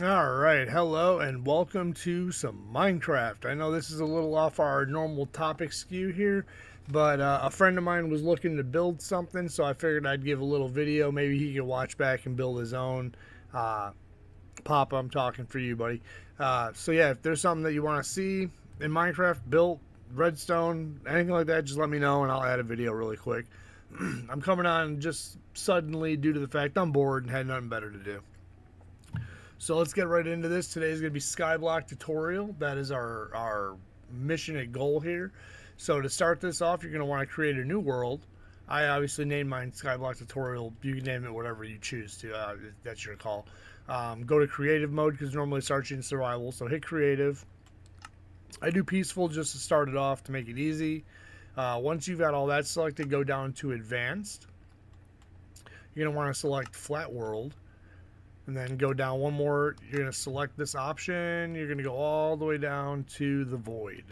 Alright, hello and welcome to some Minecraft. I know this is a little off our normal topic skew here, but a friend of mine was looking to build something, so I figured I'd give a little video. Maybe he could watch back and build his own. Uh, Papa, I'm talking for you, buddy. So yeah, if there's something that you want to see in Minecraft, built, redstone, anything like that, just let me know and I'll add a video really quick. I'm coming on just suddenly due to the fact I'm bored and had nothing better to do. So let's get right into this. Today's going to be SkyBlock tutorial. That is our mission and goal here. So to start this off, you're going to want to create a new world. I obviously named mine SkyBlock tutorial. You can name it whatever you choose to. That's your call. Go to creative mode because normally it starts you in survival. So hit creative. I do peaceful just to start it off to make it easy. Once you've got all that selected, go down to advanced. You're going to want to select flat world. And then go down one more. You're going to select this option. You're going to go all the way down to the void.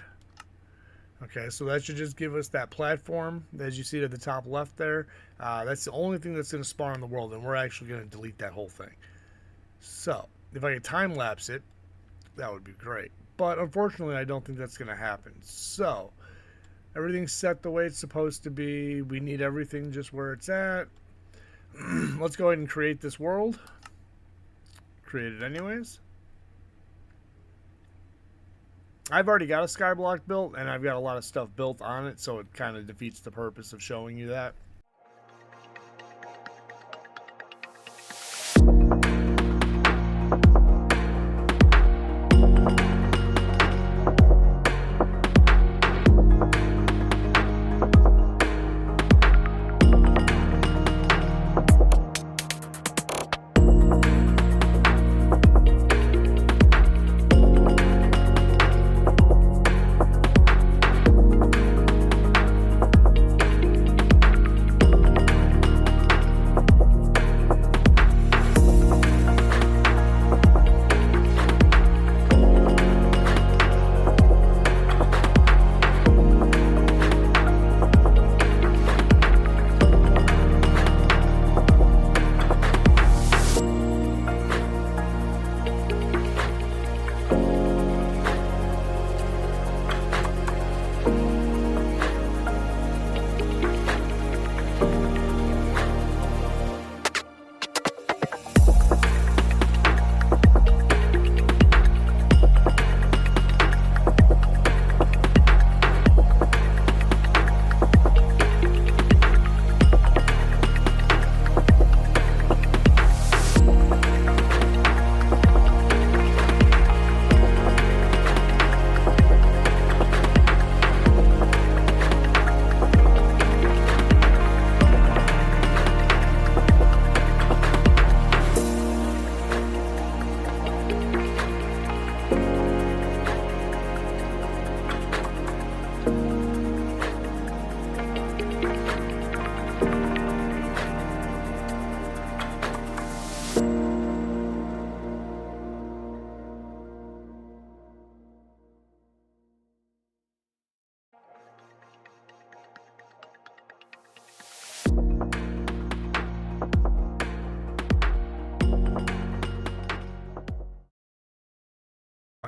Okay, so that should just give us that platform, as you see it at the top left there. That's the only thing that's going to spawn in the world, and we're actually going to delete that whole thing. So, if I could time lapse it, that would be great. But unfortunately, I don't think that's going to happen. So, everything's set the way it's supposed to be. We need everything just where it's at. Let's go ahead and create this world. Create it anyways. I've already got a skyblock built and I've got a lot of stuff built on it, so it kind of defeats the purpose of showing you that.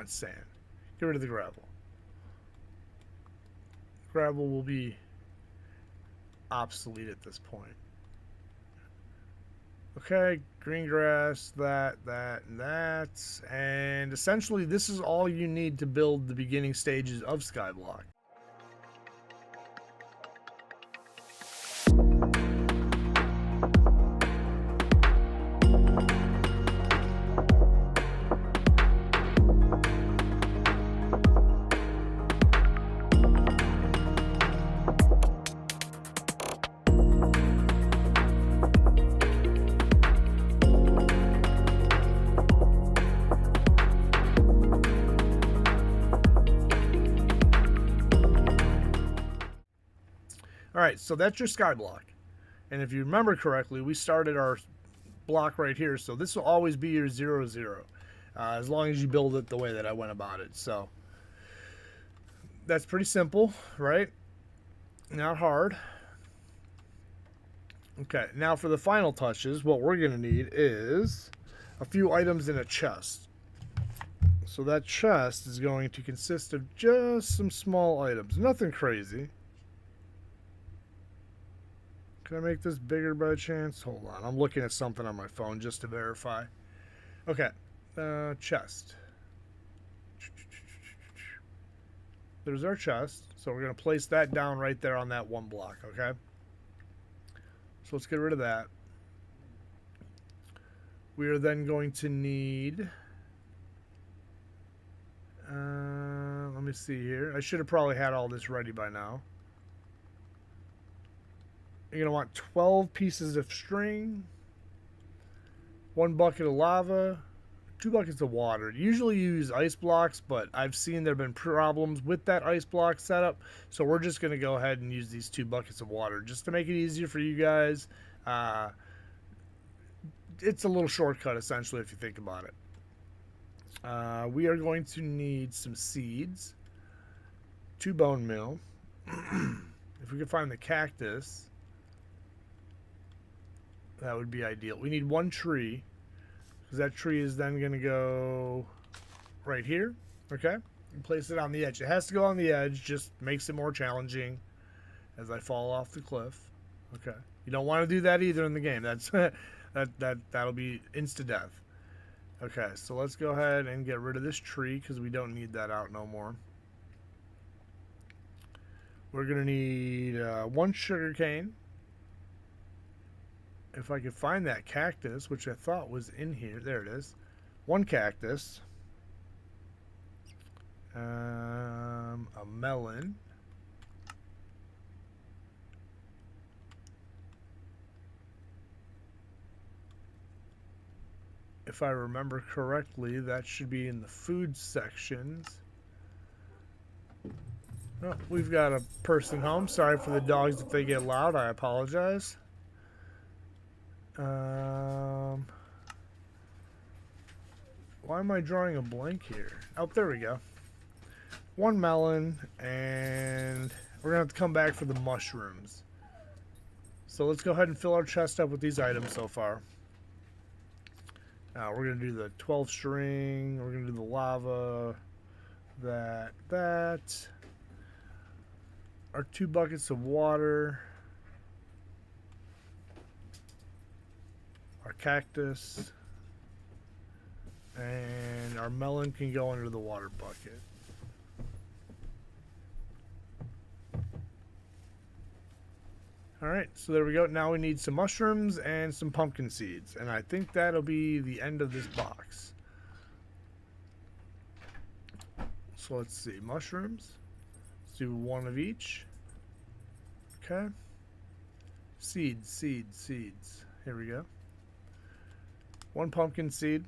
Sand. Get rid of the gravel. Gravel will be obsolete at this point. Okay, green grass, that, and that. And essentially, this is all you need to build the beginning stages of SkyBlock. Alright, so that's your skyblock. And if you remember correctly, we started our block right here, so this will always be your 0, 0. As long as you build it the way that I went about it. So that's pretty simple, right? Not hard. Okay, now for the final touches, what we're going to need is a few items in a chest. So that chest is going to consist of just some small items. Nothing crazy. Can I make this bigger by chance? Hold on. I'm looking at something on my phone just to verify. Okay. Chest. There's our chest. So we're going to place that down right there on that one block, okay? So let's get rid of that. We are then going to need... let me see here. I should have probably had all this ready by now. You're going to want 12 pieces of string, 1 bucket of lava, 2 buckets of water. Usually use ice blocks, but I've seen there have been problems with that ice block setup, so we're just going to go ahead and use these 2 buckets of water just to make it easier for you guys. It's a little shortcut, essentially, if you think about it. We are going to need some seeds, 2 bone meal. If we can find the cactus, that would be ideal. We need 1 tree, because that tree is then going to go right here, okay? And place it on the edge. It has to go on the edge, just makes it more challenging as I fall off the cliff. Okay. You don't want to do that either in the game. That's that'll be insta-death. Okay, so let's go ahead and get rid of this tree because we don't need that out no more. We're going to need 1 sugar cane. If I could find that cactus, which I thought was in here. There it is. 1 cactus. A melon. If I remember correctly, that should be in the food sections. Oh, we've got a person home. Sorry for the dogs if they get loud. I apologize. Why am I drawing a blank here? Oh, there we go. 1 melon, and we're going to have to come back for the mushrooms. So let's go ahead and fill our chest up with these items so far. We're going to do the 12 string, we're going to do the lava, that. Our 2 buckets of water. Our cactus. And our melon can go under the water bucket. Alright, so there we go. Now we need some mushrooms and some pumpkin seeds. And I think that'll be the end of this box. So let's see. Mushrooms. Let's do 1 of each. Okay. Seeds, seeds, seeds. Here we go. 1 pumpkin seed.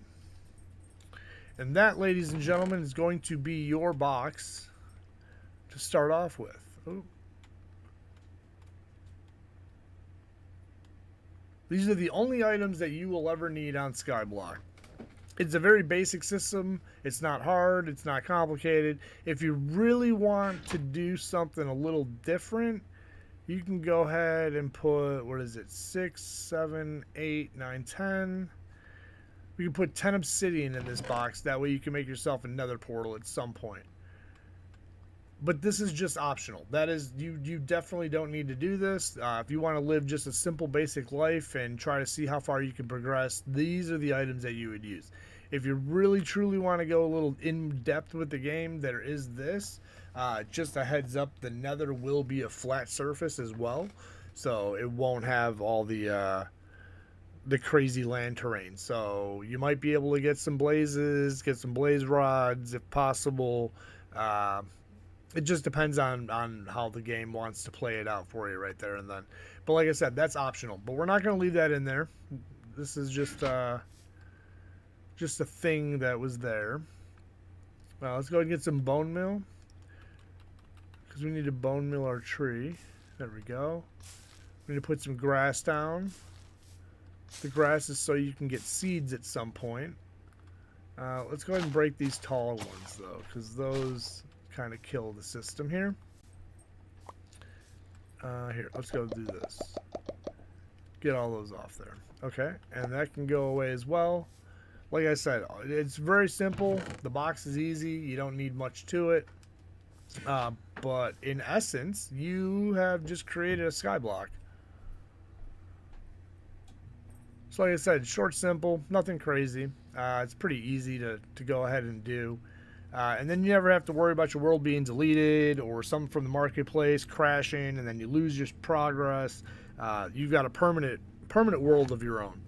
And that, ladies and gentlemen, is going to be your box to start off with. Ooh. These are the only items that you will ever need on SkyBlock. It's a very basic system. It's not hard. It's not complicated. If you really want to do something a little different, you can go ahead and put, what is it, 6, 7, 8, 9, 10. We can put 10 obsidian in this box. That way you can make yourself another portal at some point. But this is just optional. That is, you definitely don't need to do this. If you want to live just a simple, basic life and try to see how far you can progress, these are the items that you would use. If you really, truly want to go a little in-depth with the game, there is this. Just a heads up, the nether will be a flat surface as well. So it won't have all the crazy land terrain. So you might be able to get some blazes, get some blaze rods if possible. It just depends on how the game wants to play it out for you right there and then. But like I said, that's optional. But we're not going to leave that in there. This is just a thing that was there. Well, let's go and get some bone meal. Because we need to bone meal our tree. There we go. We need to put some grass down. The grass is so you can get seeds at some point. Let's go ahead and break these taller ones, though. Because those kind of kill the system here. Here, let's go do this. Get all those off there. Okay, and that can go away as well. Like I said, it's very simple. The box is easy. You don't need much to it. But in essence, you have just created a SkyBlock. So like I said, short, simple, nothing crazy. It's pretty easy to go ahead and do. And then you never have to worry about your world being deleted or something from the marketplace crashing, and then you lose your progress. You've got a permanent world of your own.